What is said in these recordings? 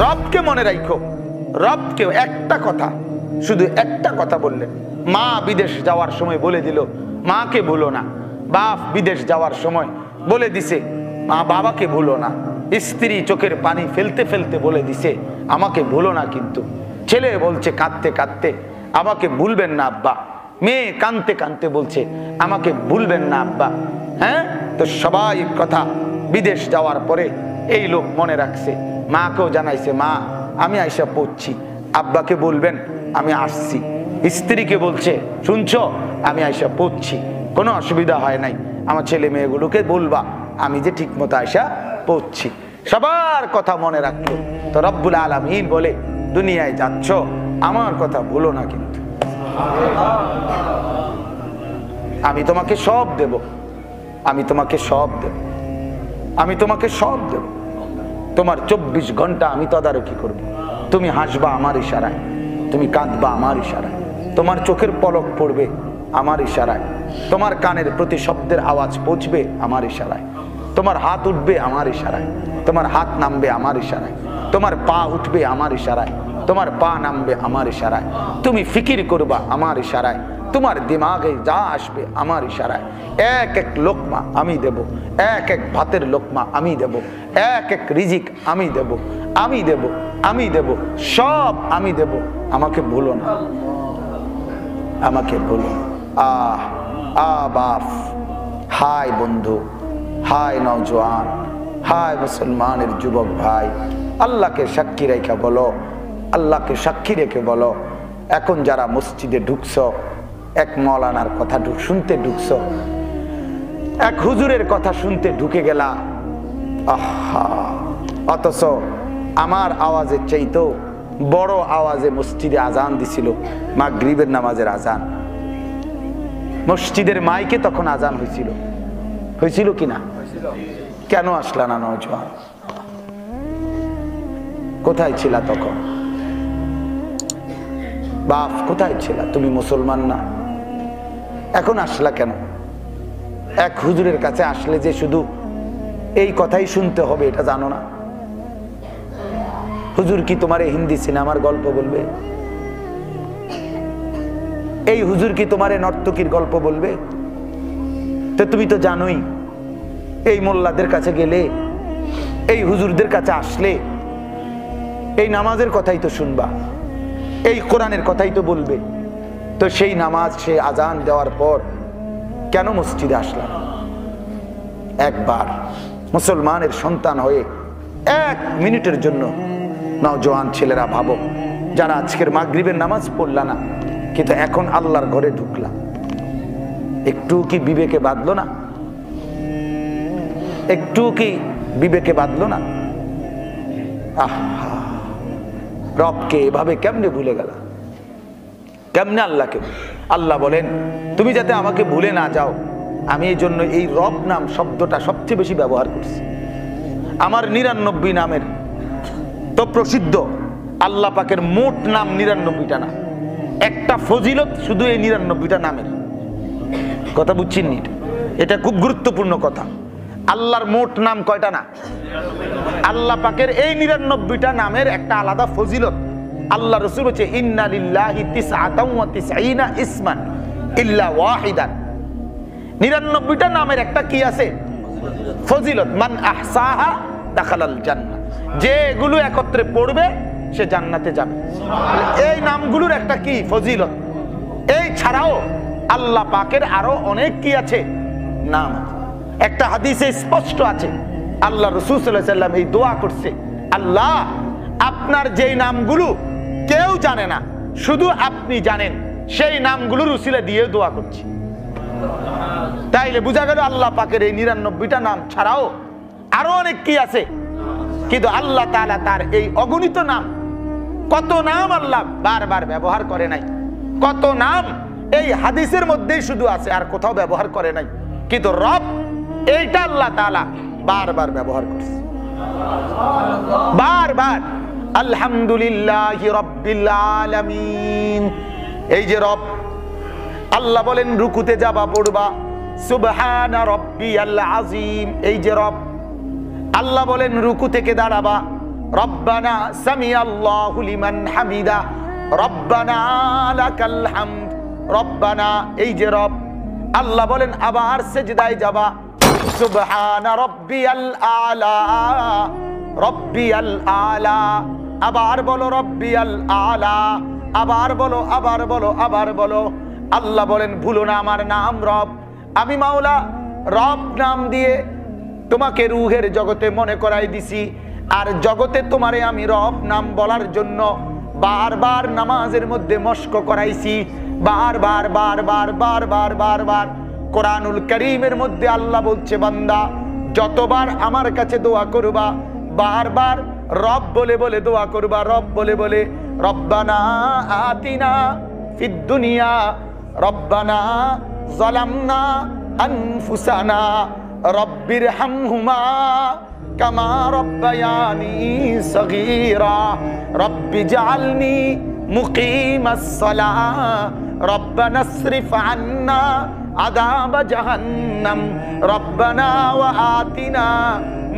রবকে মনে রাখো, রবকে একটা কথা, শুধু একটা কথা বললেন। মা বিদেশ যাওয়ার সময় বলে দিল মাকে ভুলো না, বাপ বিদেশ যাওয়ার সময় বলে দিছে মা বাবাকে ভুলো না, স্ত্রী চোখের পানি ফেলতে ফেলতে বলে দিছে আমাকে ভুলো না, কিন্তু ছেলে বলছে কাঁদতে কাঁদতে আমাকে ভুলবেন না আব্বা, মেয়ে কাঁদতে কাঁদতে বলছে আমাকে ভুলবেন না আব্বা। হ্যাঁ, তো সবাই কথা বিদেশ যাওয়ার পরে এই লোক মনে রাখছে, মাকেও জানাইছে মা আমি আইসা পড়ছি, আব্বাকে বলবেন আমি আসছি, স্ত্রীকে বলছে শুনছো আমি আইসা পড়ছি, কোনো অসুবিধা হয় নাই, আমার ছেলে মেয়েগুলোকে বলবা আমি যে ঠিক মতো আইসা পড়ছি। সবার কথা মনে রাখলো। তো রব্বুল আলামিন বলে দুনিয়ায় যাচ্ছ আমার কথা ভুলো না, কিন্তু আমি তোমাকে সব দেব, আমি তোমাকে সব দেব, আমি তোমাকে সব দেব। তোমার 24 ঘন্টা আমি তদারকি করব। তুমি হাসবা আমার ইশারায়, তুমি কাঁদবা আমার ইশারায়, তোমার চোখের পলক পড়বে আমার ইশারায়, তোমার কানের প্রতি শব্দের আওয়াজ পৌঁছবে আমার ইশারায়, তোমার হাত উঠবে আমার ইশারায়, তোমার হাত নামবে আমার ইশারায়, তোমার পা উঠবে আমার ইশারায়, তোমার পা নামবে আমার ইশারায়, তুমি ফিকির করবা আমার ইশারায়, তোমার দিমাগে যা আসবে আমার ইশারায়। এক এক লোকমা আমি দেব, এক এক ভাতের লোকমা আমি দেব, এক এক রিজিক আমি দেব, আমি দেব, আমি দেব, সব আমি দেব, আমাকে ভুলো না, আমাকে ভুলো। বাপ, হাই বন্ধু, হাই নওজোয়ান, হাই মুসলমানের যুবক ভাই, আল্লাহকে সাক্ষী রেখে বলো, আল্লাহকে সাক্ষী রেখে বলো, এখন যারা মসজিদে ঢুকছ, এক মৌলানার কথা শুনতে ঢুকছ, এক হুজুরের কথা শুনতে ঢুকে গেলা, আহা, অথচ আমার আওয়াজের চাইতেও বড় আওয়াজে মসজিদে আজান দিছিল, মাগরিবের নামাজের আজান, মসজিদের মাইকে তখন আজান হয়েছিল, হয়েছিল কিনা? কেন আসলা না নওজোয়ান? কোথায় ছিলা তখন? বাপ কোথায় ছিলা? তুমি মুসলমান না, এখন আসলা কেন? এক হুজুরের কাছে আসলে যে শুধু এই কথাই শুনতে হবে এটা জানো না? হুজুর কি তোমার হিন্দি সিনেমার গল্প বলবে? এই হুজুর কি তোমার নর্তকীর গল্প বলবে? তো তুমি তো জানোই এই মোল্লাদের কাছে গেলে, এই হুজুরদের কাছে আসলে এই নামাজের কথাই তো শুনবা, এই কোরআনের কথাই তো বলবে। তো সেই নামাজ, সেই আজান দেওয়ার পর কেন মসজিদে আসলাম? একবার মুসলমানের সন্তান হয়ে 1 মিনিটের জন্য নওজোয়ান ছেলেরা ভাবো, যারা আজকের মাগরিবের নামাজ পড়লা না কিন্তু এখন আল্লাহর ঘরে ঢুকলাম, একটু কি বিবেকে বাঁধলো না? একটু কি বিবেকে বাঁধলো না? আহা, রবকে এভাবে কেমনে ভুলে গেল? কেমনে আল্লাহকে? আল্লাহ বলেন তুমি যাতে আমাকে ভুলে না যাও, আমি এই জন্য এই রব নাম শব্দটা সবচেয়ে বেশি ব্যবহার করছি। আমার 99 নামের তো প্রসিদ্ধ, আল্লাহ পাকের মোট নাম 99টা না, একটা ফজিলত শুধু এই 99টা নামের। কথা বুঝছেন? এটা খুব গুরুত্বপূর্ণ কথা। আল্লাহর মোট নাম কয়টা না? আল্লাহ পাকের এই 99টা নামের একটা আলাদা ফজিলত। আল্লাহ রাসূল বলেছে ইন্না লিল্লাহি 99 ইসমান ইল্লা ওয়াহিদান। 99টা নামের একটা কি আছে? ফজিলত। মান আহসাহা দাখালাল জান্নাহ, যে এগুলো একত্রে পড়বে সে জান্নাতে যাবে। এই নামগুলোর একটা কি ফজিলত। এই ছাড়াও আল্লাহ পাকের আরো অনেক কি আছে নাম। একটা হাদিসে স্পষ্ট আছে, আল্লাহ রাসূল সাল্লাল্লাহু আলাইহি ওয়াসাল্লাম এই দোয়া করছে, আল্লাহ আপনার যেই নামগুলো কেউ জানে না শুধু আপনি জানেন, সেই নামগুলোর উসিলা দিয়ে দোয়া করছি। তাইলে বোঝা গেল আল্লাহ পাকের এই 99টা নাম ছাড়াও আরো অনেক কি আছে, কিন্তু আল্লাহ তাআলা তার এই অগণিত নাম, কত নাম আল্লাহ বারবার ব্যবহার করে নাই, কত নাম এই হাদিসের মধ্যেই শুধু আছে আর কোথাও ব্যবহার করে নাই, কিন্তু রব এইটা আল্লাহ তাআলা বারবার ব্যবহার করছে, বারবার। আলহামদুলিল্লাহি রাব্বিল আলামিন, এই যে রব, আল্লাহ বলেন রুকুতে যাবা পড়বা সুবহানা রাব্বিয়াল আযীম, এই যে রব। আল্লাহ বলেন রুকু থেকে দাঁড়াবা রব্বানা সামিআল্লাহু লিমান হামিদা, রব্বানা লাকাল হামদ, রব্বানা। এই যে রব, আল্লাহ বলেন আবার সিজদায় যাবা, সুবহানা রাব্বিয়াল আলা, রাব্বিয়াল আলা। আবার বলো রাব্বিয়াল আলা, আবার বলো, আবার বলো, আবার বলো। আল্লাহ বলেন ভুলো না আমার নাম রব। আমি মাওলা রব নাম দিয়ে তোমাকে রুহের জগতে মনে করাই দিছি, আর জগতে তোমারে আমি রব নাম বলার জন্য বারবার নামাজের মধ্যে মস্ক করাইছি, বারবার বারবার বারবার বারবার। কোরআনুল কারীমের মধ্যে আল্লাহ বলছে, বান্দা যতবার আমার কাছে দোয়া করবা, বারবার রব বলে বলে দোয়া করবা, রব বলে বলে। রব্বানা আতিনা ফিদ দুনিয়া, রব্বানা যালামনা আনফুসানা, রব্বিরহামহুমা কামা রব্বায়ানি সগীরা, রব্বিজআলনি মুকিমাস সালাহ, রব্বানা ইসরিফ আন্না আযাব জাহান্নাম, রব্বানা ওয়া আতিনা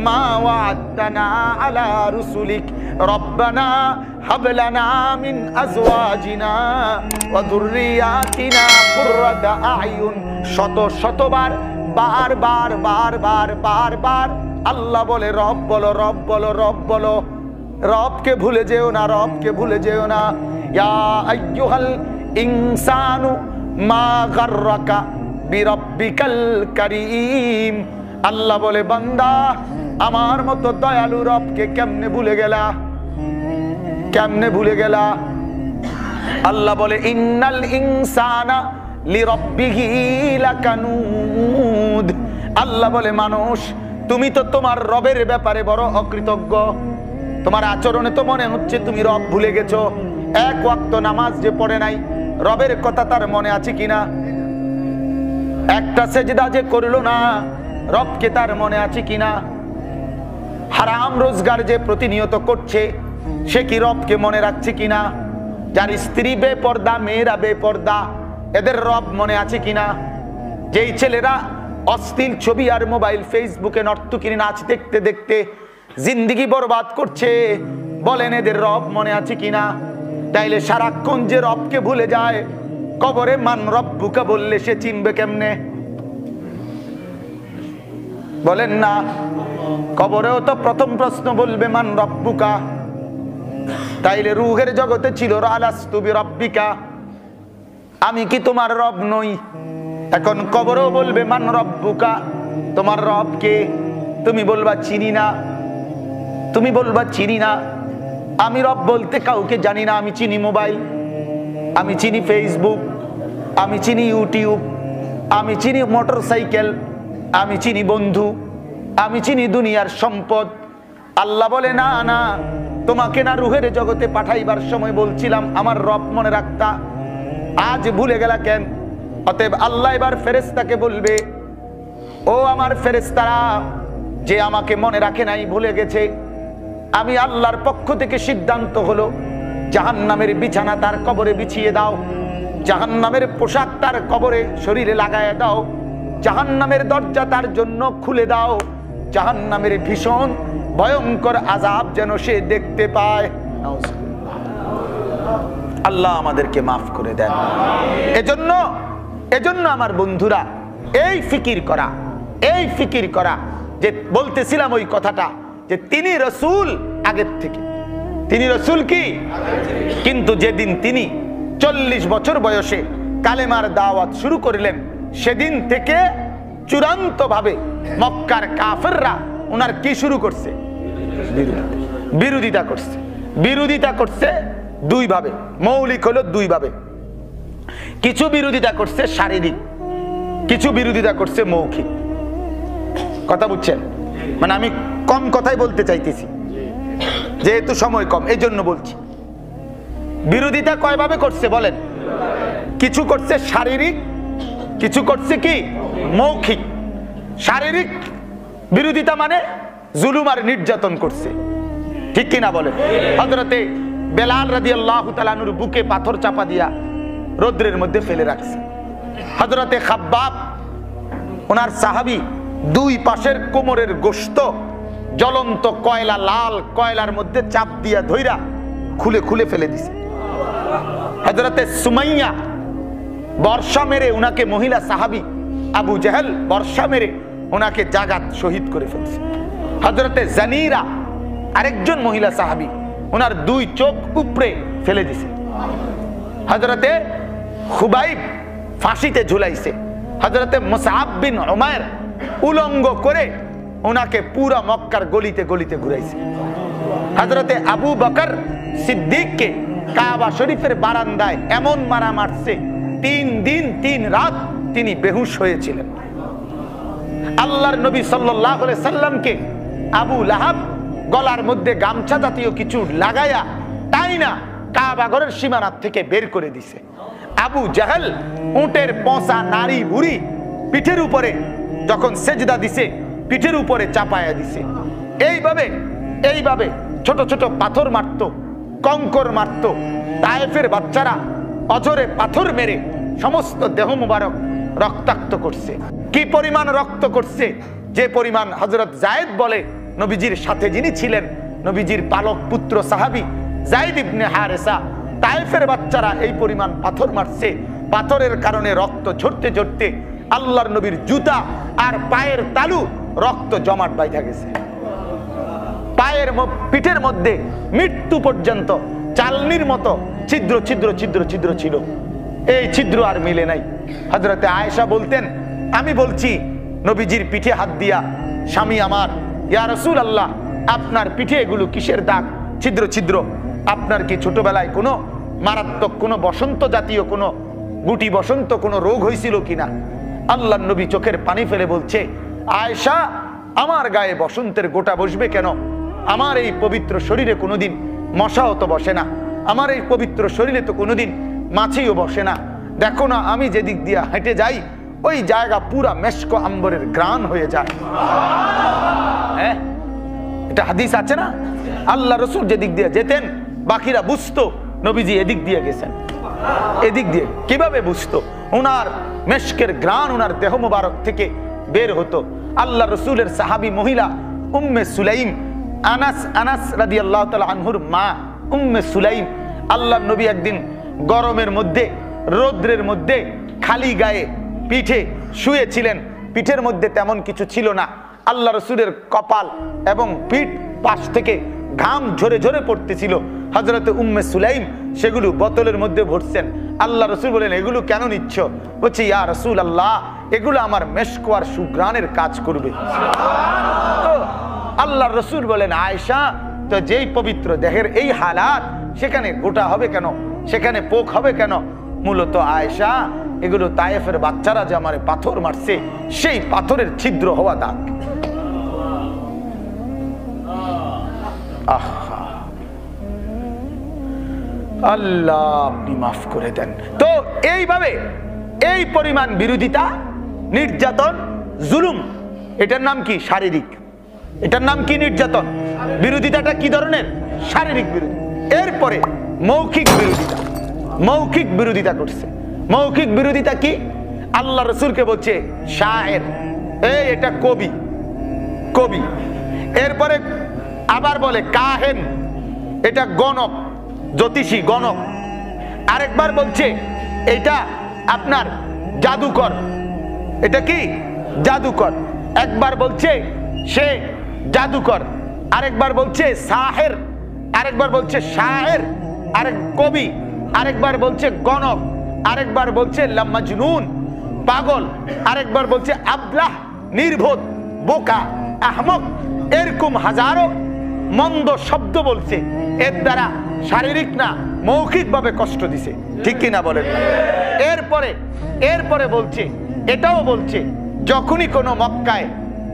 মা ওয়া'আদতানা আলা রুসুলিক, রব্বানা হাব লানা মিন আজওয়াজিনা ওয়া যুররিয়াতিনা কুররাতা আ'য়ুন। শত শতবার বারবার বারবার বারবার আল্লাহ বলে রব বলো, রব বলো, রব বলো। রবকে ভুলে যেও না, রবকে ভুলে যেও না। ইয়া আইয়ুহাল ইনসানু মা গাররাকা বিরাব্বিকাল কারীম। আল্লাহ বলে বান্দা আমার মতো দয়ালু রবকে কেমনে ভুলে গেলা, কেমনে ভুলে গেলা। আল্লাহ বলে ইন্নাল ইনসানা লিরাব্বিহি লাকানুদ। আল্লাহ বলে মানুষ তুমি তো তোমার রবের ব্যাপারে বড় অকৃতজ্ঞ, তোমার আচরণে তো মনে হচ্ছে তুমি রব ভুলে গেছো। এক ওয়াক্ত নামাজ যে পড়ে নাই, রবের কথা তার মনে আছে কিনা? একটা সেজদা যে করলো না, রবকে তার মনে আছে কিনা? হারাম রোজগার যে প্রতিনিয়ত করছে, সে কি রবকে মনে রাখছে কিনা? যার স্ত্রী বেপর্দা, মেয়েরা বেপর্দা, এদের রব মনে আছে কিনা? যেই ছেলেরা অশ্লীল ছবি আর মোবাইল ফেসবুকে নর্তকীর নাচ দেখতে দেখতে জিন্দেগি বরবাদ করছে, বলেন এদের রব মনে আছে কিনা? তাইলে সারাক্ষণ যে রবকে ভুলে যায়, কবরে মান রব্বুকা বললে সে চিনবে কেমনে? বলেন না, কবরেও তো প্রথম প্রশ্ন বলবে মান রব্বুকা। তাইলে রুহের জগতে ছিল আলাস্তু বিরাব্বিকা, আমি কি তোমার রব নই? এখন কবরেও বলবে মান রব্বুকা, তোমার রব কে? তুমি বলবা চিনি না, তুমি বলবা চিনি না। আমি রব বলতে কাউকে জানি না। আমি চিনি মোবাইল, আমি চিনি ফেসবুক, আমি চিনি ইউটিউব, আমি চিনি মোটর সাইকেল, আমি চিনি বন্ধু, আমি চিনি দুনিয়ার সম্পদ। আল্লাহ বলে না না, তোমাকে না রুহের জগতে পাঠাইবার সময় বলছিলাম আমার রব মনে রাখতা, আজ ভুলে গেলা কেন? অতএব আল্লাহ এবার ফেরেশতাকে বলবে, ও আমার ফেরেশতারা, যে আমাকে মনে রাখে নাই, ভুলে গেছে, আমি আল্লাহর পক্ষ থেকে সিদ্ধান্ত হলো জাহান্নামের বিছানা তার কবরে বিছিয়ে দাও, জাহান্নামের পোশাক তার কবরে শরীরে লাগায় দাও, জাহান্নামের দরজা তার জন্য খুলে দাও, জাহান্নামের ভীষণ ভয়ঙ্কর আযাব যেন সে দেখতে পায়। আল্লাহ আমাদেরকে মাফ করে দেন। এজন্য আমার বন্ধুরা, এই ফিকির করা যে বলতেছিলাম ওই কথাটা, যে তিনি রাসূল আগের থেকে, তিনি রাসূল কি? কিন্তু যেদিন তিনি 40 বছর বয়সে কালেমার দাওয়াত শুরু করলেন, সেদিন থেকে চূড়ান্তভাবে মক্কার কাফেররা ওনার কি শুরু করছে? বিরোধিতা করছে। বিরোধিতা করছে দুই ভাবে, মৌলিক হলো দুই ভাবে। কিছু বিরোধিতা করছে শারীরিক, কিছু বিরোধিতা করছে মৌখিক। কথা বুঝছেন? মানে আমি কম কথাই বলতে চাইতেছি, যেহেতু সময় কম এই জন্য বলছি। বিরোধিতা কয় ভাবে করছে বলেন? কিছু করছে শারীরিক, কিছু করছে কি মৌখিক। শারীরিক বিরোধিতা মানে জুলুম আর নির্যাতন করছে, ঠিক কিনা বলেন? হযরতে বেলাল রাদিয়াল্লাহু তাআলা আনহুর বুকে পাথর চাপা দিয়া রৌদ্রের মধ্যে ফেলে রাখছে। হযরতে খাব্বাব ওনার সাহাবী দুই পাশের কোমরের গোশত জ্বলন্ত কয়লা, লাল কয়লার মধ্যে চাপ দিয়া ধইরা খুলে খুলে ফেলে দিছে। হযরতে সুমাইয়া বর্ষা মেরে উনাকে, মহিলা সাহাবী আবু জেহেল বর্ষা মেরে ওনাকে জাগাত শহীদ করে ফেলছে। হযরতে জানিরা আরেকজন মহিলা সাহাবী, ওনার 2 চোখ উপড়ে ফেলে দিছে। হযরতে খুবাইব ফাঁসিতে ঝুলাইছে। হযরতে মুসআব বিন উমাইর উলঙ্গ করে ওনাকে পুরা মক্কার গলিতে গলিতে ঘুরাইছে। হযরতে আবু বকর সিদ্দিককে কাবা শরীফের বারান্দায় এমন মারা মারছে, 3 দিন 3 রাত তিনি বেহুশ হয়েছিলেন। আল্লাহর নবী সাল্লাল্লাহু আলাইহি সাল্লামকে আবু লাহাব গলার মধ্যে গামছা জাতীয় কিছু লাগায়া তাই না কাবা ঘরের সীমানা থেকে বের করে দিছে। আবু জাহেল উটের পচা নারী বুড়ি পিঠের উপরে যখন সেজদা দিছে, পিঠের উপরে চাপায়া দিছে। এইভাবে ছোট ছোট পাথর মারত, কঙ্কর মারত। তায়েফের বাচ্চারা অজরে পাথর মেরে সমস্ত দেহ মুবারক রক্তাক্ত করছে। কি পরিমাণ রক্ত করছে, যে পরিমাণ হযরত যায়েদ বলে, নবীজির সাথে যিনি ছিলেন, নবীজির পালক পুত্র সাহাবী যায়েদ ইবনে হারেসা, তায়েফের বাচ্চারা এই পরিমাণ পাথর মারছে। পাথরের কারণে রক্ত ঝরতে ঝরতে আল্লাহর নবীর জুতা আর পায়ের তালু রক্ত জমাট বাইধা গেছে। পায়ের পিঠের মধ্যে মৃত্যু পর্যন্ত চালনির মতো ছিদ্র ছিদ্র ছিদ্র ছিদ্র ছিল। এই ছিদ্র আর মিলে নাই। হযরতে আয়েশা বলতেন, আমি বলছি নবীজির পিঠে হাত দিয়া, স্বামী আমার, ইয়া রাসূলুল্লাহ, আপনার পিঠে এগুলো কিসের দাগ, ছিদ্র ছিদ্র? আপনার কি ছোটবেলায় কোনো মারাত্মক কোনো বসন্ত জাতীয় কোনো গুটি বসন্ত কোনো রোগ হয়েছিল কিনা? আল্লাহর নবী চোখের পানি ফেলে বলছে, আয়েশা, আমার গায়ে বসন্তের গোটা বসবে কেন? আমার এই পবিত্র শরীরে কোনোদিন মশাও তো বসে না, আমার এই পবিত্র শরীরে তো কোনোদিন মাছিও বসে না। দেখো না, আমি যেদিক দিয়ে হেঁটে যাই ওই জায়গা পুরা মেশক আম্বরের গ্রাণ হয়ে যায়। হ্যাঁ, এটা হাদিস আছে না? আল্লাহ রসুল যেদিক দিয়ে যেতেন বাকিরা বুঝতো নবীজি এদিক দিয়ে গেছেন। এদিক দিয়ে কিভাবে বুঝতো? ওনার মেশকের গ্রাণ ওনার দেহ মুবারক থেকে বের হতো। আল্লাহ রসুলের সাহাবী মহিলা উম্মে সুলাইম, আনাস রাদিয়াল্লাহু তাআলা আনহুর মা উম্মে সুলাইম, আল্লাহর নবী একদিন গরমের মধ্যে, রৌদ্রের মধ্যে খালি গায়ে পিঠে শুয়েছিলেন। পিঠের মধ্যে তেমন কিছু ছিল না। আল্লাহ রসুলের কপাল এবং পিঠ পাশ থেকে ঘাম ঝরে ঝরে পড়তেছিল। হযরতে উম্মে সুলাইম সেগুলো বোতলের মধ্যে ভরছেন। আল্লাহ রসুল বলেন, এগুলো কেন নিচ্ছ? বলছে, ইয়া রাসূলুল্লাহ, এগুলো আমার মেশক আর সুঘ্রাণের কাজ করবে। আল্লাহ রসুল বলেন, আয়েশা, তো যেই পবিত্র দেহের এই হালাত, সেখানে গোটা হবে কেন, সেখানে পোক হবে কেন? মূলত আয়েশা, এগুলো তায়েফের বাচ্চারা যে আমারে পাথর মারছে, সেই পাথরের ছিদ্র হওয়া দাগ। আহা, আল্লাহ আপনি মাফ করে দেন। তো এইভাবে এই পরিমাণ বিরোধিতা, নির্যাতন, জুলুম, এটার নাম কি? শারীরিক। এটার নাম কি? নির্যাতন। বিরোধিতাটা কি ধরনের? শারীরিক বিরোধী। এরপরে মৌখিক বিরোধিতা। মৌখিক বিরোধিতা করছে। মৌখিক বিরোধিতা কি? আল্লাহ রসুলকে বলছে শায়ের, এটা কবি, কবি। এরপরে আবার বলে কাহেন, এটা গণক, জ্যোতিষী, গণক। আরেকবার বলছে এটা আপনার জাদুকর, এটা কি? জাদুকর। একবার বলছে সে জাদুকর, আরেকবার বলছে সাহের, আরেকবার বলছে শায়ের, আরেক কবি, আরেকবার বলছে গণক, আরেকবার বলছে লামাজনুন, পাগল, আরেকবার বলছে আবলাহ, নির্বোধ, বোকা, আহমক। এরকম হাজারো মন্দ শব্দ বলছে। এর দ্বারা শারীরিক না, মৌখিক ভাবে কষ্ট দিছে। ঠিক কিনা বলেন? এরপরে বলছে, এটাও বলছে, যখনই কোনো মক্কায়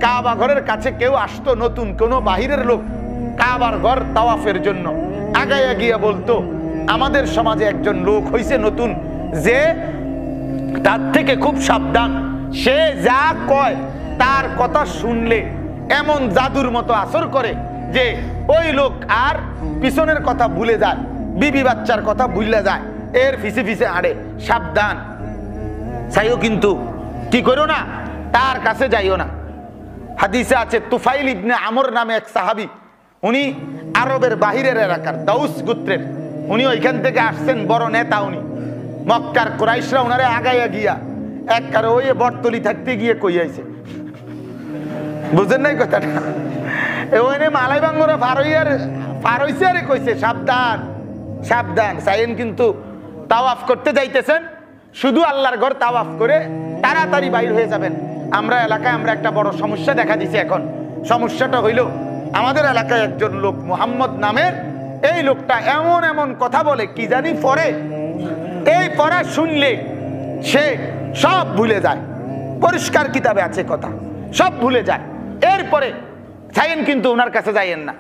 কাবা ঘরের কাছে কেউ আসতো, নতুন কোনো বাহিরের লোক কাবার ঘর তাওয়াফের জন্য, আগায়া গিয়া বলতো, আমাদের সমাজে একজন লোক হইছে নতুন, যে তার থেকে খুব সাবধান, সে যা কয় তার কথা শুনলে এমন জাদুর মতো আসর করে যে ওই লোক আর পিছনের কথা ভুলে যায়, বিবি বাচ্চার কথা ভুলে যায়, এর ফিসে ফিসে আড়ে। সাবধান, চাইও কিন্তু কি করো না, তার কাছে যাইও না। হাদিসে আছে তুফাইল ইবনে আমর নামে এক সাহাবী, উনি আরবের বাহিরের এলাকার দাউস গোত্রের, উনি ওইখান থেকে আসছেন, বড় নেতা উনি। মক্কার কুরাইশরা ওনারে আগাইয়া গিয়া একবার ওই বটতলি থাকতে গিয়ে কই আইছে, বুঝেন নাই কথাটা? ওইনে মালাই বাঙ্গরা পার হইছে আরে কইছে সাবধান সাবধান, সাইন কিন্তু তাওয়াফ করতে যাইতেছেন, শুধু আল্লাহর ঘর তাওয়াফ করে তাড়াতাড়ি বাইর হয়ে যাবেন। আমরা এলাকায় আমরা একটা বড় সমস্যা দেখা দিছে এখন। সমস্যাটা হইল আমাদের এলাকায় একজন লোক মুহাম্মদ নামের, এই লোকটা এমন এমন কথা বলে কি জানি পরে, এই পড়া শুনলে সে সব ভুলে যায়, পরিষ্কার কিতাবে আছে কথা, সব ভুলে যায়। এরপরে চাইেন কিন্তু ওনার কাছে যাইয়েন না।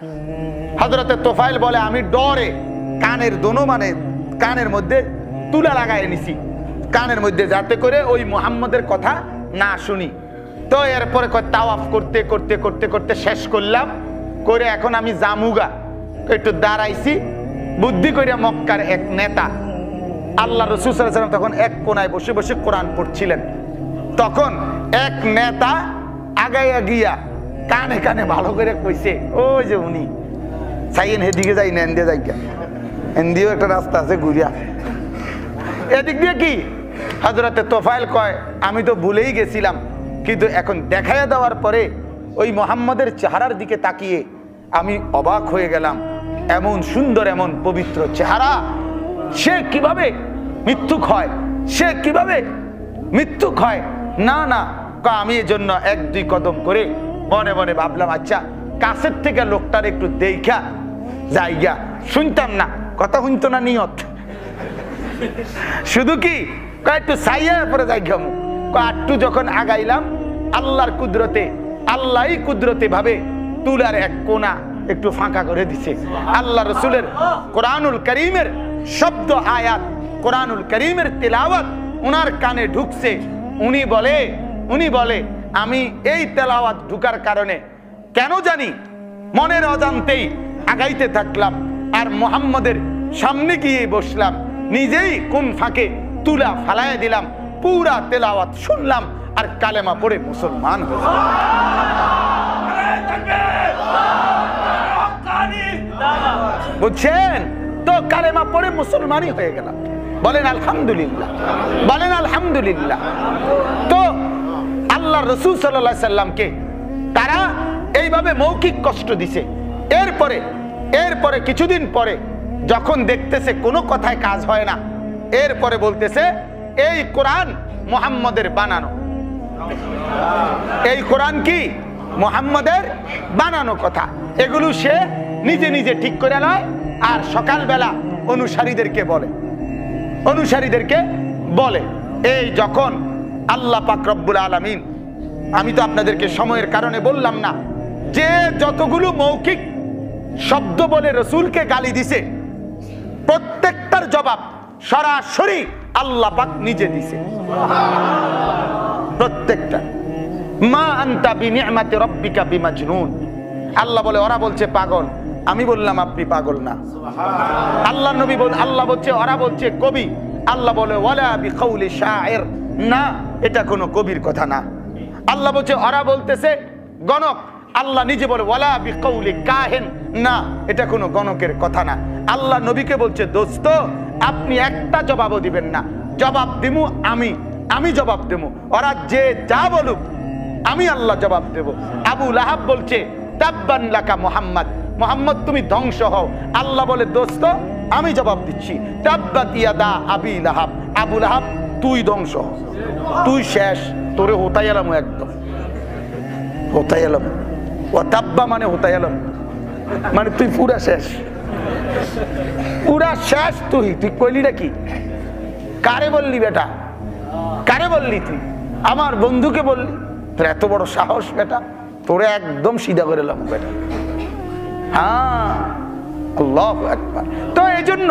হযরতে তোফাইল বলে আমি ডরে কানের দোনো মানে কানের মধ্যে তুলা লাগাই নিছি, কানের মধ্যে, যাতে করে ওই মুহাম্মদের কথা না শুনি। তো এরপরে তাওয়াফ করতে করতে করতে করতে শেষ করলাম, করে এখন আমি জামুগা একটু দাঁড়াইছি, বুদ্ধি করিয়া মক্কার এক নেতা আল্লাহ রাসূল সাল্লাল্লাহু আলাইহি ওয়াসাল্লাম তখন এক কোনায় বসে বসে কোরআন পড়ছিলেন। তখন এক নেতা আগাইয়া গিয়া কানে কানে ভালো করে কইছে, ওই যে উনি সাইয়েন হেদিকে যাই না, এন্দিয়ে যাই, এন্দিও একটা রাস্তা আছে ঘুরিয়া, এদিক দিয়ে কি? হযরতে তোফাইল কয় আমি তো ভুলেই গেছিলাম, কিন্তু এখন দেখাইয়া দেওয়ার পরে ওই মুহাম্মদের চেহারার দিকে তাকিয়ে আমি অবাক হয়ে গেলাম। এমন সুন্দর, এমন পবিত্র চেহারা, সে কিভাবে মৃত্যুক হয়, সে কিভাবে মৃত্যুক হয়? না না, আমি এজন্য এক দুই কদম করে মনে মনে ভাবলাম, আচ্ছা কাছের থেকে লোকটার একটু দেখা যাইগা, শুনতাম না কথা, শুনতো না নিয়ত, শুধু কি একটু সাইয়া পরে যাইগা, একটু যখন আগাইলাম আল্লাহর কুদরতে, আল্লাহই কুদরতে ভাবে তুলার এক কোনা একটু ফাঁকা করে দিছে। আল্লাহ রাসূলের কোরআনুল কারীমের শব্দ আয়াত, কোরআনুল কারীমের তেলাওয়াত ওনার কানে ঢুকছে। উনি বলে আমি এই তেলাওয়াত ঢুকার কারণে কেন জানি মনের অজান্তেই আগাইতে থাকলাম, আর মুহাম্মদের সামনে গিয়ে বসলাম, নিজেই কোন ফাঁকে তুলা ফালাইয়া দিলাম, পুরা তেলাওয়াত শুনলাম, আর কালেমা পড়ে মুসলমান হয়ে গেলাম। বুঝছেন তো? কালেমা পড়ে মুসলমানই হয়ে গেলাম। বলেন আলহামদুলিল্লাহ, বলেন আলহামদুলিল্লাহ। তো আল্লাহ রাসূল সাল্লাল্লাহু আলাইহি সাল্লামকে তারা এইভাবে মৌখিক কষ্ট দিছে। এরপরে কিছুদিন পরে যখন দেখতেছে কোনো কথায় কাজ হয় না, এরপরে বলতেছে এই কোরআন মুহাম্মদের বানানো, এই কোরআন কি মুহাম্মদের বানানো কথা। এগুলো সে নিজে নিজে ঠিক করে নয়, আর সকালবেলা অনুসারীদেরকে বলে। এই যখন আল্লাহ পাক রব্বুল আলামিন, আমি তো আপনাদেরকে সময়ের কারণে বললাম না, যে যতগুলো মৌখিক শব্দ বলে রসুলকে গালি দিছে, প্রত্যেকটার জবাব সরাসরি আল্লাহ পাক নিজে দিছে, প্রত্যেকটা। মা আনতা বিনিআমাতি রাব্বিকা বিমাজনুন। আল্লাহ বলে ওরা বলছে পাগল, আমি বললাম আপনি পাগল না। আল্লাহ নবী বল, আল্লাহ বলছে ওরা বলছে কবি, আল্লাহ বলে ওয়ালা বিকাউলি শাইর, না এটা কোনো কবির কথা না। আল্লাহ বলছে ওরা বলতেছে গণক, আল্লাহ নিজে বলে ওয়ালা বিকাউলি কাহিন, না এটা কোনো গণকের কথা না। আল্লাহ নবীকে বলছে দোস্ত আপনি একটা জবাবও দিবেন না, জবাব দিমু আমি জবাব দেবো, ওরা যে যা বলুক আমি আল্লাহ জবাব দেব। আবু লাহাব বলছে তাব্বান লাকা মুহাম্মদ, মুহাম্মদ তুমি ধ্বংস হও। আল্লাহ বলে দোস্ত আমি জবাব দিচ্ছি, তাব্বাত ইয়াদা আবি লাহাব, আবু লাহাব তুই ধ্বংস, তুই শেষ, তোরে হতাই এলাম, একদম হতাই এলাম। ও তাব্বা মানে হতাই এলাম, মানে তুই পুরা শেষ, পুরা শেষ। তুই কইলি নাকি? কারে বললি বেটা, কারে বললি? তুই আমার বন্ধুকে বললি? তোর এত বড় সাহস বেটা, তোরে একদম সিধা করে এলাম বেটা। হ্যাঁ, আল্লাহু আকবার। তো এই জন্য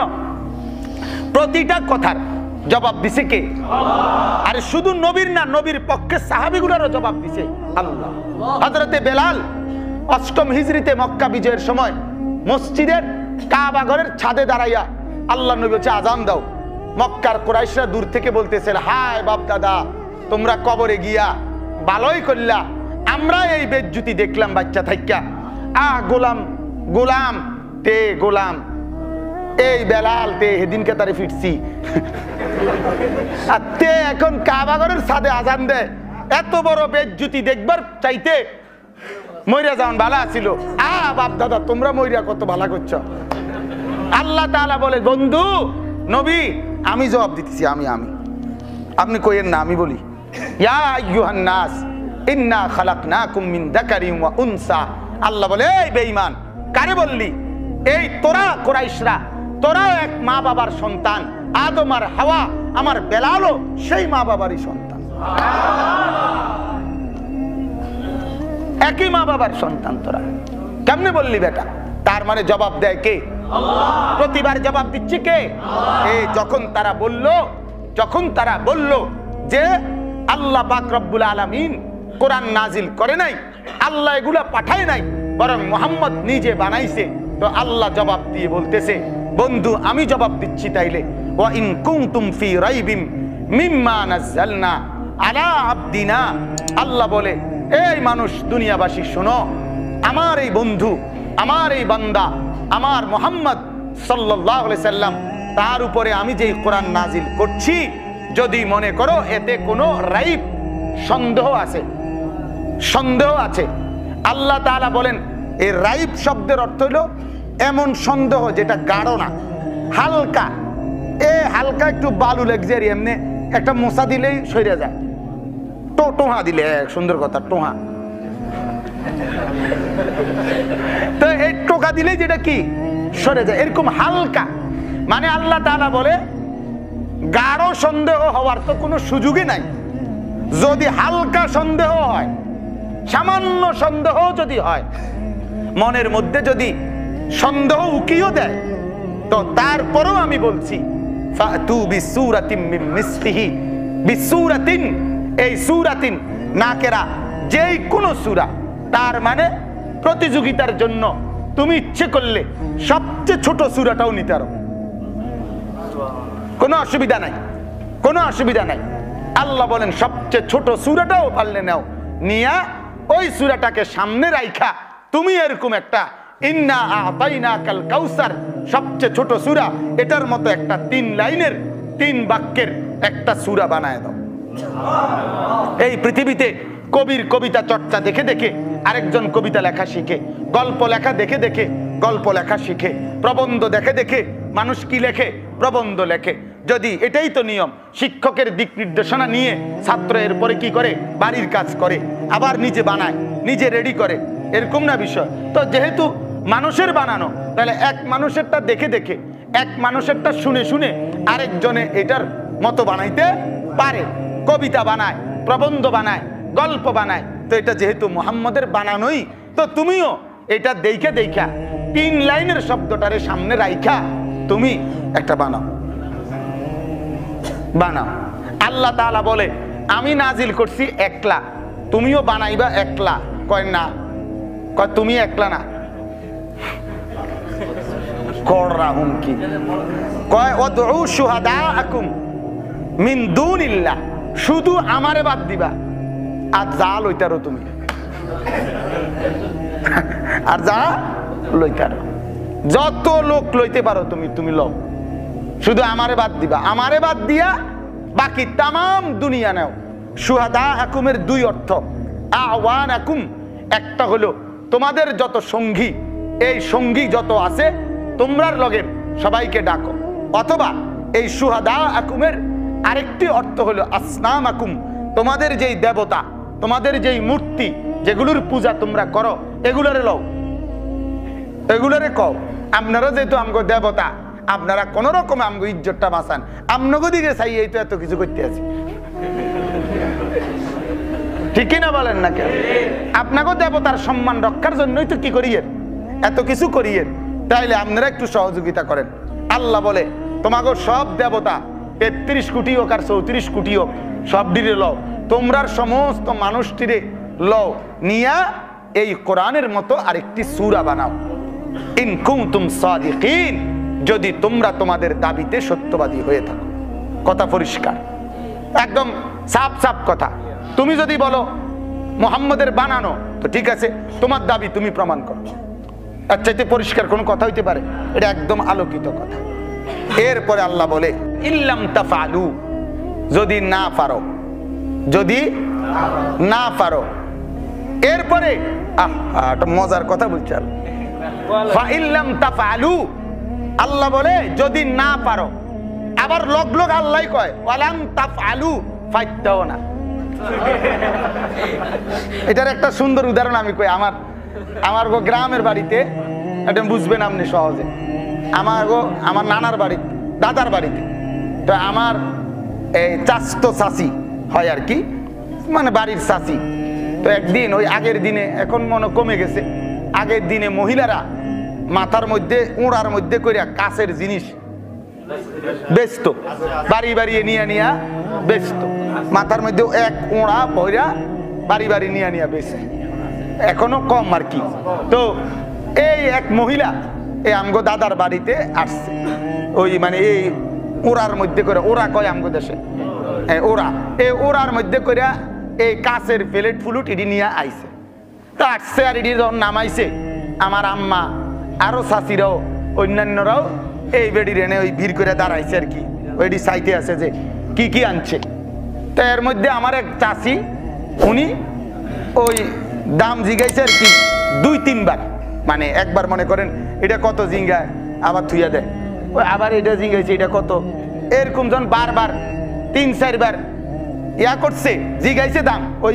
প্রতিটা কথার জবাব দিছে কে? আরে শুধু নবীর না, নবীর পক্ষে সাহাবীগুলোরও জবাব দিছে আল্লাহ। হযরতে বেলাল ৮ম হিজরিতে মক্কা বিজয়ের সময় মসজিদের কাবা ঘরের ছাদে দাঁড়াইয়া আল্লাহ নবী বলছে আজান দাও। মক্কার কুরাইশরা দূর থেকে বলতেছে হায় বাপ দাদা, তোমরা কবরে গিয়া ভালোই করলা, আমরা এই বেজ্জুতি দেখলাম বাচ্চা থাইকা, গোলাম গোলাম তে গোলাম, এই বেলাল তে সেদিনকে তারে ফিরছি আর তে এখন কাবাগরের ছাদে আজান দেয়। এত বড় বেজ্জুতি দেখবার চাইতে মইরা যাওয়ান ভালো ছিল। বাপ দাদা তোমরা মইরা কত ভালো করছ। আল্লাহ তাআলা বলে, বন্ধু নবী আমি জবাব দিতেছি, আমি আপনি কইেন না, আমি বলি, ইয়া আইয়ুহান নাস ইন্না খালাকনাকুম মিন যাকারিন ওয়া উনসা। আল্লাহ বলে, এই বেঈমান কারে বললি? এই তোরা কুরাইশরা, তোরা এক মা বাবার সন্তান। আদম আর হাওয়া আমার বেলালও সেই মা বাবারই সন্তান, একই মা বাবার সন্তান। তোরা কেমনে বললি বেটা? তার মানে জবাব দেয় কে? আল্লাহ। প্রতিবার জবাব দিচ্ছে কে? এই যখন তারা বলল যে আল্লাহ পাক রব্বুল আলামিন কোরআন নাজিল করে নাই, আল্লাহ এগুলা পাঠায় নাই, বরং মুহাম্মদ নিজে বানাইছে, তো আল্লাহ জবাব দিয়ে বলতেছে, বন্ধু আমি জবাব দিচ্ছি তাইলে, ওয়া ইন কুনতুম ফি রাইবিম মিম্মা নাযালনা আলা আবদিনা। আল্লাহ বলে, এই মানুষ দুনিয়াবাসী শোনো, আমার এই বন্ধু, আমার এই বান্দা, আমার মুহাম্মদ সাল্লাল্লাহু আলাইহি সাল্লাম, তার উপরে আমি যেই কোরআন নাজিল করছি, যদি মনে করো এতে কোনো রাইব সন্দেহ আছে, আল্লাহ তাআলা বলেন এই রাইব শব্দের অর্থ হলো এমন সন্দেহ যেটা গাঢ় না, হালকা। হালকা একটু বালু লাগছে, এমনি একটা মোছা দিলেই সরে যায়, টোহা দিলে, সুন্দর কথা, টোহা। তো এই টোকা দিলেই যেটা কি সরে যায়, এরকম হালকা। মানে আল্লাহ তাআলা বলে গাঢ় সন্দেহ হওয়ার তো কোনো সুযোগই নাই। যদি হালকা সন্দেহ হয়, সামান্য সন্দেহ যদি হয়, মনের মধ্যে যদি সন্দেহ উকিও দেয়, তো তারপরেও আমি বলছি ফাতু বিসূরাতিন মিন মিসলিহি। বিসূরাতিন, এই সূরাতিন নাকেরা, যেই কোনো সূরা, তার মানে প্রতিযোগিতার জন্য তুমি ইচ্ছে করলে সবচেয়ে ছোট সূরাটাও নিতে পারো, কোনো অসুবিধা নাই। আল্লাহ বলেন সবচেয়ে ছোট সূরাটাও পারলে নাও, নিয়া ওই সূরাটাকে সামনে রাইখা তুমি এরকম একটা ইন্না আতাইনাকাল কাউসার, সবচেয়ে ছোট সূরা, এটার মতো একটা 3 লাইনের 3 বাক্যের একটা সূরা বানায় দাও। এই পৃথিবীতে কবির কবিতা চর্চা দেখে দেখে আরেকজন কবিতা লেখা শিখে, গল্প লেখা দেখে দেখে গল্প লেখা শিখে, প্রবন্ধ দেখে দেখে মানুষ কি লেখে, প্রবন্ধ লেখে। যদি এটাই তো নিয়ম, শিক্ষকের দিক নির্দেশনা নিয়ে ছাত্র এরপরে কি করে, বাড়ির কাজ করে, আবার নিজে বানায়, নিজে রেডি করে, এরকম না বিষয়। তো যেহেতু মানুষের বানানো, তাহলে এক মানুষেরটা দেখে দেখে, এক মানুষেরটা শুনে শুনে আরেকজনে এটার মতো বানাইতে পারে। কবিতা বানায়, প্রবন্ধ বানায়, গল্প বানায়। তো এটা যেহেতু মুহাম্মদের বানানোই, তো তুমিও এটা দেখে দেখা 3 লাইনের শব্দটারে সামনে রাইখা তুমি একটা বানাও। আল্লাহ তাআলা বলে আমি নাজিল করছি একলা, তুমিও বানাইবা একলা। কয় না, কয় তুমি একলা না, কররা হুমকি, কয় ওয়াদউ শুহাদাআকুম মিন দুনিল্লাহ, শুধু আমারে বাদ দিবা, আর যা লইতারো তুমি, আর যা লইতারো, যত লোক লইতে পারো তুমি লও, শুধু আমারে বাদ দিবা। আমারে বাদ দিয়া বাকি তামাম দুনিয়া নাও। শুহাদাআকুমের 2 অর্থ, আওয়ানাকুম, একটা হলো তোমাদের যত সঙ্গী, এই সঙ্গী যত আছে তোমরার লগে সবাইকে ডাকো। অথবা এই শুহাদাআকুমের আরেকটি অর্থ হলো আসনামাকুম, তোমাদের যেই দেবতা, তোমাদের যেই মূর্তি, যেগুলোর পূজা তোমরা করো, এগুলোরে লও, এগুলোরে কও। আপনারা যেহেতু আমগো দেবতা, আপনারা কোন রকম আমগো ইজ্জতটা বাঁচান, আমনগো দিকে চাই, এই তো এত কিছু করতে আছি, ঠিকই না বলেন না কেন? আপনাকে দেবতার সম্মান রক্ষার জন্যই তো কি করিয়েন, এত কিছু করিয়েন, তাইলে আপনারা একটু সহযোগিতা করেন। আল্লাহ বলে তোমাকে সব দেবতা 33 কোটি হোক আর 34 কোটি হোক, সব ডিরে লও, তোমরার সমস্ত মানুষটিরে লও, নিয়া এই কোরআনের মতো আরেকটি সূরা বানাও। ইন কুনতুম সাদিকিন, যদি তোমরা তোমাদের দাবিতে সত্যবাদী হয়ে থাকো। কথা পরিষ্কার, একদম সাফ সাফ কথা। তুমি যদি বলো মুহাম্মদের বানানো, তো ঠিক আছে, তোমার দাবি তুমি প্রমাণ করো। এর চাইতে পরিষ্কার কোনো কথা হইতে পারে? এটা একদম আলোকিত কথা। এরপরে আল্লাহ বলে ইল্লাম তাফআলু, যদি না পারো, যদি না পারো। এরপরে একটা মজার কথা বলছে ফা ইল্লাম তাফআলু, আল্লাহ বলে যদি না পারো। আবার লগ লগ আল্লাহ কয় ওয়ালাম তাফআলু ফাইত্তাও না। এটার একটা সুন্দর উদাহরণ আমি কই। আমার গ্রামের বাড়িতে, এটা বুঝবেন আপনি সহজে। আমার নানার বাড়িতে, দাদার বাড়িতে, তো আমার এই চাচতো চাচি হয় আর কি, মানে বাড়ির চাচি। তো একদিন ওই আগের দিনে, এখন মনে কমে গেছে, আগের দিনে মহিলারা মাথার মধ্যে উড়ার মধ্যে কইরা কাছের জিনিস বেচত, বাড়ি বাড়ি নিয়ে নিয়া বেচত। মাথার মধ্যে এক উড়া পয়রা বাড়ি বাড়ি নিয়ে নিয়া বেচে, এখনো কম আর কি। তো এই এক মহিলা এই আমগো দাদার বাড়িতে আসছে, ওই মানে এই ওরার মধ্যে করে, ওরা কয় আমগো দেশে ওরা, এই ওরার মধ্যে করে এই কাছের প্লেট ফুলুট ইডি নিয়ে আইছে। তো আসছে, আর ইডি যখন নামাইছে, আমার আম্মা আরো চাচিরাও অন্যান্যরাও এই বেডির এনে ওই ভিড় করে দাঁড়াইছে আর কি, ওইটি চাইতে আছে যে কি কি আনছে। তো এর মধ্যে আমার এক চাচি, উনি ওই দাম জিগাইছে আর কি 2-3 বার, মানে একবার মনে করেন এটা কত জিঙ্গায়, আবার থুইয়া দেয়, ওই আবার এটা জিঙ্গাইছে এটা কত, এরকম যখন বারবার 3-4 বার ইয়া করছে, জিগাইছে দাম, ওই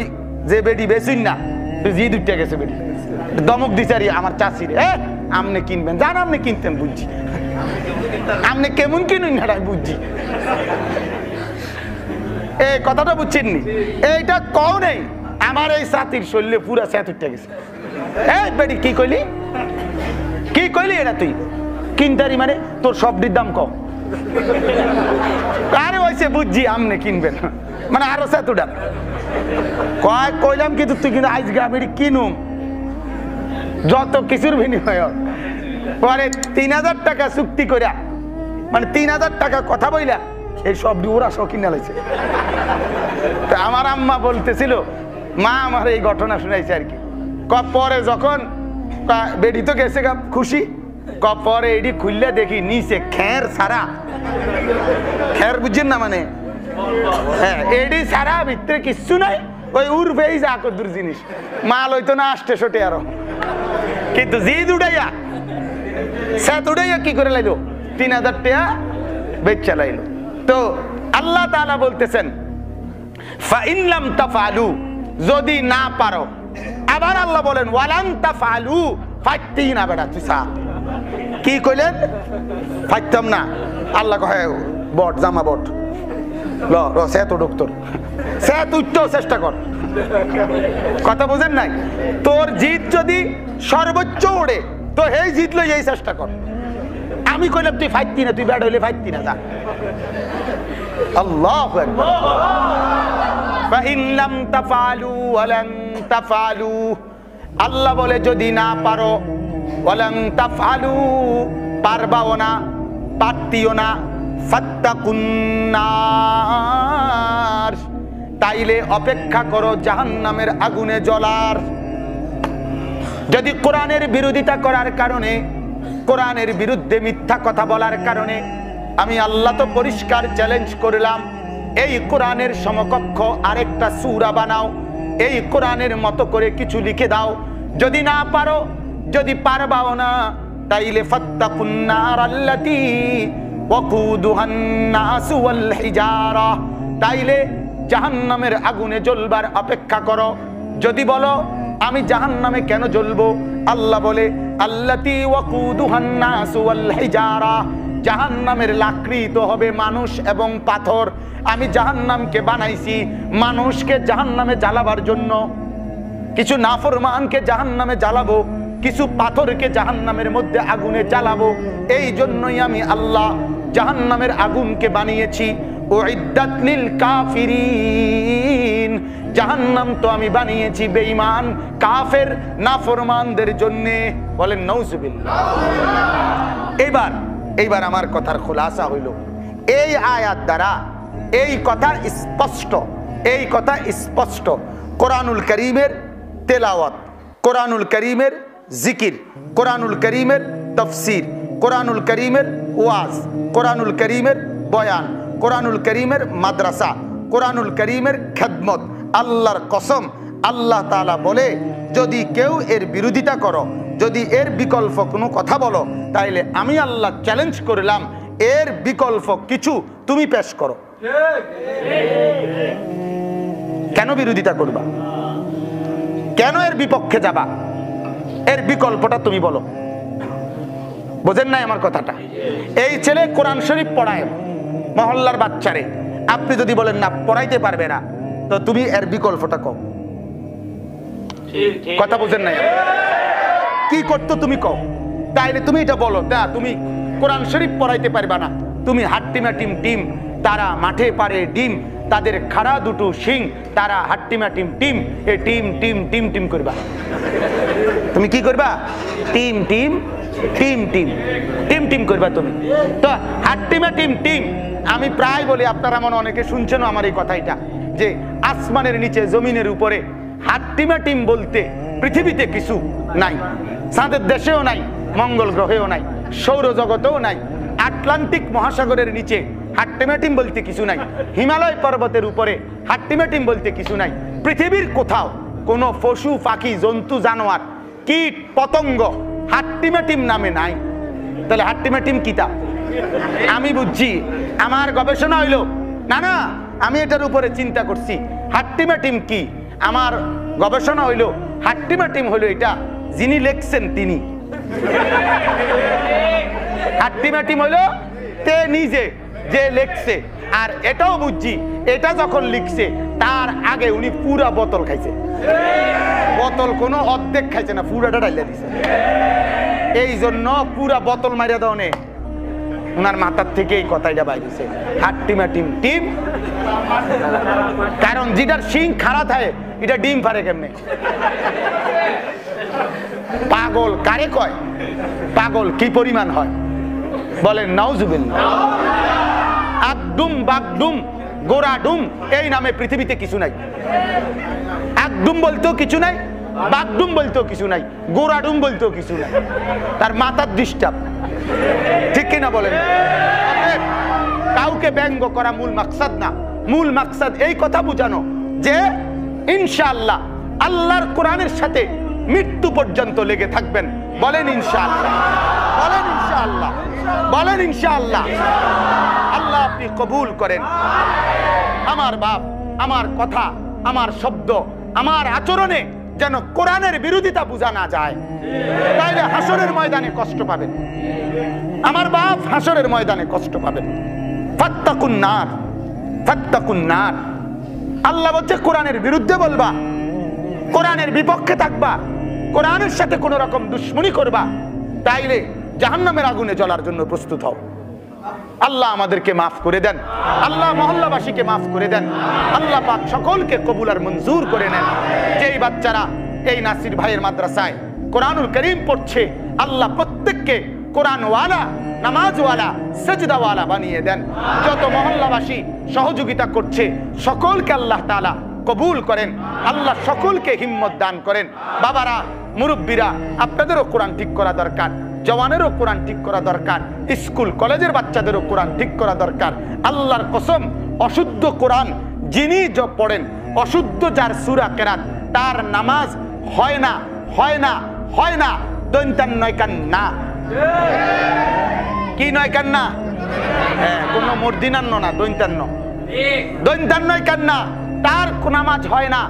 যে বেডি বেচুন না জি দুইটা গেছে বেডি, দমক দিছে আর আমার চাষির, আমনে কিনবেন, জান আপনি কিনতেন বুঝছি, আপনি কেমন কিনুন না বুঝছি। এই কথাটা বুঝছেন নি? এইটা কও নেই, আমার এই সাথীর শরীরে পুরা স্যাত উঠে গেছে। এই বেডি কি কইলি, কি কইলি এটা তুই কিনতারি, মানে তোর সবটির দাম কম। আরে ওইসে বুঝছি আমনে কিনবেন, মানে আরো স্যাত উঠান কয় কইলাম, কিন্তু তুই কিন্তু আজকে আমি কিনুম যত কিছুর বিনিময়। পরে 3000 টাকা চুক্তি করিয়া, মানে 3000 টাকা কথা বইলা এই সব ওরা সব কিনা লাইছে। আমার আম্মা বলতেছিল, মা আমার এই ঘটনা শুনাইছে আর কি। পরে যখন বেডি তো গেছে খুশি, পরে এডি খুললে দেখি নিচে খের সারা, খের বুঝছেন না, মানে হ্যাঁ এডি সারা, ভিতরে কিচ্ছু নাই, ওই উড়বেই যা কদ্দুর জিনিস, মাল হইতো না 800 আরো, কিন্তু জিদ উড়াইয়া স্যাত উড়াইয়া কি করে লাইলো 3000 টাকা বেচা লাইলো। তো আল্লাহ তাআলা বলতেছেন ফা ইন লাম তাফআলু, যদি না পারো। আবার আল্লাহ বলেন ওয়ালান তাফআলু ফাত্তিনা, বেটা তুই সা কি কইলেন, ফাইতাম না। আল্লাহ কয় বট জামা বট ল র স্যাত ডক্টর, স্যাত উঠতেও চেষ্টা কর। কথা বুঝেন নাই? তোর জিদ যদি সর্বোচ্চ ওড়ে তো এই জিদ লই এই চেষ্টা কর। আমি কইলাম তুই ফাইতি না, তুই ব্যাড হইলে ফাইতি না, যা। আল্লাহু আকবার। ফা ইন লাম তাফআলু ওয়া লান তাফআলু, আল্লাহ বলে যদি না পারো, ওয়া লান তাফআলু পারবাও না, পারতিও না, ফাত্তাকুন নার, তাইলে অপেক্ষা করো জাহান্নামের আগুনে জ্বলার। যদি কোরআনের বিরোধিতা করার কারণে, কোরআনের বিরুদ্ধে মিথ্যা কথা বলার কারণে, আমি আল্লাহ তো পরিষ্কার চ্যালেঞ্জ করলাম, এই কোরআনের সমকক্ষ আরেকটা সূরা বানাও, এই কোরআনের মতো করে কিছু লিখে দাও। যদি না পারো, যদি পারবাও না, তাইলে ফাত্তাকুন নার আল্লাতী ওয়াকুদুহান নাসু ওয়াল হিজারা, তাইলে জাহান্নামের আগুনে জ্বলবার অপেক্ষা করো। যদি বলো আমি জাহান্নামে কেন জ্বলবো, আল্লাহ বলে আল্লাতী ওয়াকুদুহান নাসু ওয়াল হিজারা, জাহান্নামের লাকড়ি তো হবে মানুষ এবং পাথর। আমি জাহান্নামকে বানাইছি মানুষকে জাহান্নামে জ্বালাবার জন্য, কিছু নাফরমানকে জাহান্নামে জ্বালাবো, কিছু পাথরকে জাহান্নামের মধ্যে আগুনে জ্বালাবো। এই জন্যই আমি আল্লাহ জাহান্নামের আগুনকে বানিয়েছি। উইদ্দাত লিল কাফিরিন, জাহান্নাম তো আমি বানিয়েছি বেঈমান কাফের নাফরমানদের জন্য। বলেন নাউজুবিল্লাহ। এইবার আমার কথার খুলাসা হইল, এই আয়াত দ্বারা এই কথা স্পষ্ট, এই কথা স্পষ্ট কোরআনুল করিমের তেলাওয়াত, কোরআনুল করিমের জিকির, কোরআনুল করিমের তফসির, কোরআনুল করিমের ওয়াজ, কোরআনুল করিমের বয়ান, কোরআনুল করিমের মাদ্রাসা, কোরআনুল করিমের খেদমত। আল্লাহর কসম, আল্লাহ তাআলা বলে যদি কেউ এর বিরোধিতা করো, যদি এর বিকল্প কোনো কথা বলো, তাইলে আমি আল্লাহ চ্যালেঞ্জ করলাম এর বিকল্প কিছু তুমি পেশ করো। কেন বিরোধিতা করবা? কেন এর বিপক্ষে যাবা? এর বিকল্পটা তুমি বলো। বোঝেন নাই আমার কথাটা? এই ছেলে কোরআন শরীফ পড়ায় মহল্লার বাচ্চারে, আপনি যদি বলেন না পড়াইতে পারবে না, তো তুমি এর বিকল্পটা কও। কথা বোঝেন নাই? কি করতো তুমি কও, তাইলে তুমি এটা বলো। তা তুমি কোরআন শরীফ পড়াইতে পারবা না, তুমি হাট্টিমা টিম টিম, তারা মাঠে পারে ডিম, তাদের খাড়া দুটো শিং, তারা হাট্টিমা টিম টিম, এ টিম টিম টিম টিম করবা। তুমি কি করবা? Team team team team team team করবা তুমি। তো হাট্টিমা টিম টিম আমি প্রায় বলি, আপনারা মনে অনেকে শুনছেন আমার এই কথাটা, যে আসমানের নিচে জমিনের উপরে হাট্টিমা টিম বলতে পৃথিবীতে কিছু নাই। চাঁদের দেশেও নাই, মঙ্গল গ্রহেও নাই, সৌরজগতেও নাই, আটলান্টিক মহাসাগরের নিচে হাট্টিমাটিম বলতে কিছু নাই, হিমালয় পর্বতের উপরে হাট্টিমাটিম বলতে কিছু নাই। পৃথিবীর কোথাও কোনো পশু পাখি জন্তু জানোয়ার কীট পতঙ্গ হাট্টিমাটিম নামে নাই। তাহলে হাট্টিমাটিম কিতা? আমি বুঝছি, আমার গবেষণা হইল না না, আমি এটার উপরে চিন্তা করছি হাট্টিমাটিম কি। আমার গবেষণা হইল হাট্টিমাটিম হইল এটা যিনি লেখছেন তিনি। হাট্টিমাটিম হইল তে নিজে যে লেখছে। আর এটাও বুঝছি, এটা যখন লিখছে তার আগে উনি পুরা বোতল খাইছে। বোতল কোনো অর্ধেক খাইছে না, পুরাটা ডাইলা দিছে। এই জন্য পুরা বোতল মারিয়া দাও উনার মাথার থেকে এই কথাটা বাইরেছে, হাট্টিমাটিম টিম। কারণ যেটার শিং খারাপ হয় এটা ডিম পারে কেমনে? পাগল কারে কয়? পাগল কি পরিমাণ হয় বলেন নাউজুবিল্লাহ। আকডুম বাগডুম গোরাডুম এই নামে পৃথিবীতে কিছু নাই। আকডুম বলতেও কিছু নাই, বাগডুম বলতেও কিছু নাই, গোরাডুম বলতেও কিছু নাই। তার মাথার ডিস্টার্ব, ঠিক কিনা বলেন? কাউকে ব্যঙ্গ করা মূল মাকসাদ না। মূল মাকসাদ এই কথা বুঝানো যে ইনশাআল্লাহ আল্লাহর কোরআনের সাথে মৃত্যু পর্যন্ত লেগে থাকবেন। বলেন ইনশাআল্লাহ, বলেন ইনশাআল্লাহ, বলেন ইনশাআল্লাহ। আল্লাহ আপনি কবুল করেন। আমার বাপ, আমার কথা, আমার শব্দ, আমার আচরণে যেন কোরআনের বিরোধিতা বোঝা না যায়, তাইলে হাসরের ময়দানে কষ্ট পাবেন। আমার বাপ হাসরের ময়দানে কষ্ট পাবেন। ফাত্তাকুন নার, ফাত্তাকুন নার। আল্লাহ বলছে কোরআনের বিরুদ্ধে বলবা, কোরআনের বিপক্ষে থাকবা, কোরআনের সাথে কোন রকম দুশ্মনী করবা, তাইলে জাহান্নামের আগুনে জ্বলার জন্য প্রস্তুত হও। আল্লাহ আমাদেরকে মাফ করে দেন, আল্লাহ মহল্লাবাসীকে মাফ করে দেন, আল্লাহ পাক সকলকে কবুল আর মঞ্জুর করে নেন। যেই বাচ্চারা এই নাসির ভাইয়ের মাদ্রাসায় কোরআনুল করিম পড়ছে, আল্লাহ প্রত্যেককে কোরআনওয়ালা, নামাজওয়ালা, সেজদাওয়ালা বানিয়ে দেন। যত মহল্লাবাসী সহযোগিতা করছে সকলকে আল্লাহ তাআলা কবুল করেন, আল্লাহ সকলকে হিম্মত দান করেন। বাবারা, মুরব্বীরা, আপনাদেরও কোরআন ঠিক করা দরকার, জওয়ানেরও কোরআন ঠিক করা দরকার, স্কুল কলেজের বাচ্চাদেরও কোরআন ঠিক করা দরকার। আল্লাহর কসম, অশুদ্ধ কোরআন যিনি পড়েন, অশুদ্ধ যার সূরা কেরাত, তার নামাজ হয় না, হয় না, হয় না। দৈন্তান নয় কান না, কি নয় কান না? হ্যাঁ, কোন মর্দিনান্ন না, দৈন্তান্ন। দৈন্তান নয় কান না, তার নামাজ হয় না,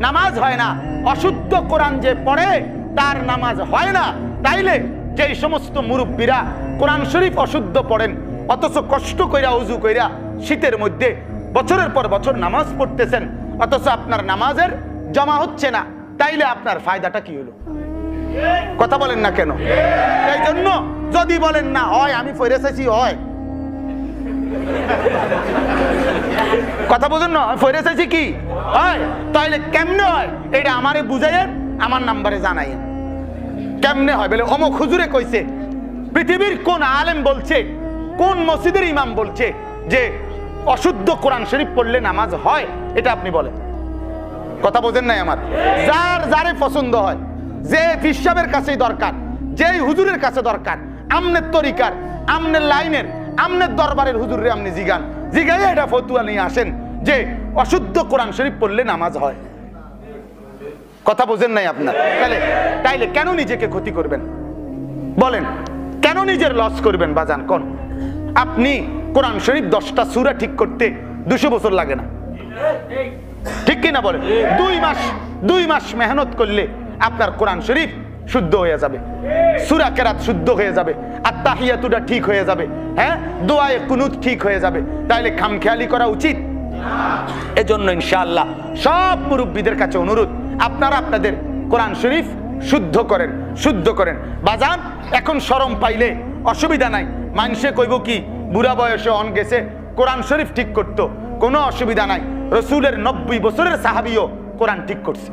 নামাজ হয় না। অশুদ্ধ কোরআন যে পড়ে তার নামাজ হয় না। তাইলে যেই সমস্ত মুরব্বীরা কোরআন শরীফ অশুদ্ধ পড়েন, অথচ কষ্ট কইরা ওযু কইরা শীতের মধ্যে বছরের পর বছর নামাজ পড়তেছেন, অথচ আপনার নামাজের জমা হচ্ছে না, তাইলে আপনার ফায়দাটা কি হলো? কথা বলেন না কেন? এই জন্য যদি বলেন না হয় আমি ফিরে চাইছি হয়, কথা বুঝুন না, ফিরে চাইছি কি হয়, তাইলে কেমনে হয় এটা আমারে বুঝাইয়েন, আমার নাম্বারে জানাইয়েন। কেমনে হয় বলে অমুক হুজুরে কইছে, পৃথিবীর কোন আলেম বলছে, কোন মসজিদের ইমাম বলছে যে অশুদ্ধ কোরআন শরীফ পড়লে নামাজ হয়, এটা আপনি বলেন। কথা বোঝেন নাই আমার? যার যারে পছন্দ হয়, যে ফিসাবের কাছেই দরকার, যেই হুজুরের কাছে দরকার, আমনের তরিকার, আমনের লাইনের, আমনের দরবারের হুজুরে আপনি জিগান, জিগাই এটা ফতুয়া নিয়ে আসেন যে অশুদ্ধ কোরআন শরীফ পড়লে নামাজ হয়। কথা বোঝেন নাই আপনার? তাইলে কেন নিজেকে ক্ষতি করবেন বলেন? কেন নিজের লস করবেন বাজান কোন? আপনি কোরআন শরীফ 10টা সূরা ঠিক করতে 200 বছর লাগে না, ঠিক কিনা বলেন? 2 মাস মেহনত করলে আপনার কোরআন শরীফ শুদ্ধ হয়ে যাবে, সূরা কেরাত শুদ্ধ হয়ে যাবে, আত্তাহিয়াতুটা ঠিক হয়ে যাবে, হ্যাঁ, দোয়ায়ে কুনুত ঠিক হয়ে যাবে। তাইলে খামখেয়ালি করা উচিত? এজন্য ইনশাআল্লাহ সব মুরব্বীদের কাছে অনুরোধ, আপনারা আপনাদের কোরআন শরীফ শুদ্ধ করেন বাজান। এখন শরম পাইলে অসুবিধা নাই, মানুষে কইব কি বুড়া বয়সে অন গেছে, কোরআন শরীফ ঠিক করতো, কোনো অসুবিধা নাই। রসুলের 90 বছরের সাহাবীও কোরআন ঠিক করছে।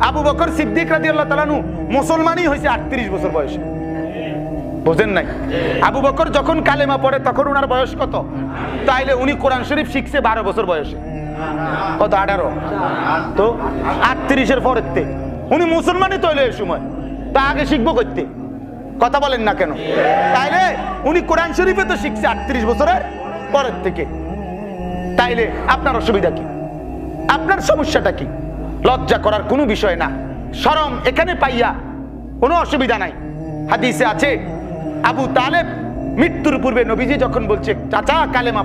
আবু বকর সিদ্দিক রাদিয়াল্লাহু তাআলা আনহু মুসলমানই হয়েছে 38 বছর বয়সে, বুঝেন নাই? আবু বকর যখন কালেমা পড়ে তখন ওনার বয়স কত? তাইলে উনি কোরআন শরীফ শিখছে 12 বছর বয়সে, কত? 18। তো 38-এর পরেতে উনি মুসলমানই তৈরি এই সময়, তা আগে শিখবো করতে, কথা বলেন না কেন? তাইলে উনি কোরআন শরীফে তো শিখছে 38 বছরের পরের থেকে। তাইলে আপনার অসুবিধা কি? আপনার সমস্যাটা কি? লজ্জা করার কোনো বিষয় না, শরম এখানে পাইয়া কোনো অসুবিধা নাই। হাদিসে আছে আবু তালেব মৃত্যুর পূর্বে নবীজি যখন বলছে চাচা কালেমা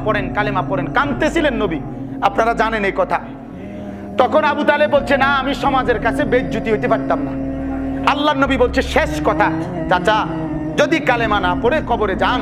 পড়েন, কাঁদতেছিলেন নবী, আপনারা জানেন এই কথা। তখন আবু তালেব বলছে না, আমি সমাজের কাছে বেইজ্জতি হইতে পারতাম না। আল্লাহর নবী বলছে শেষ কথা, চাচা যদি কালেমা না পড়ে কবরে যান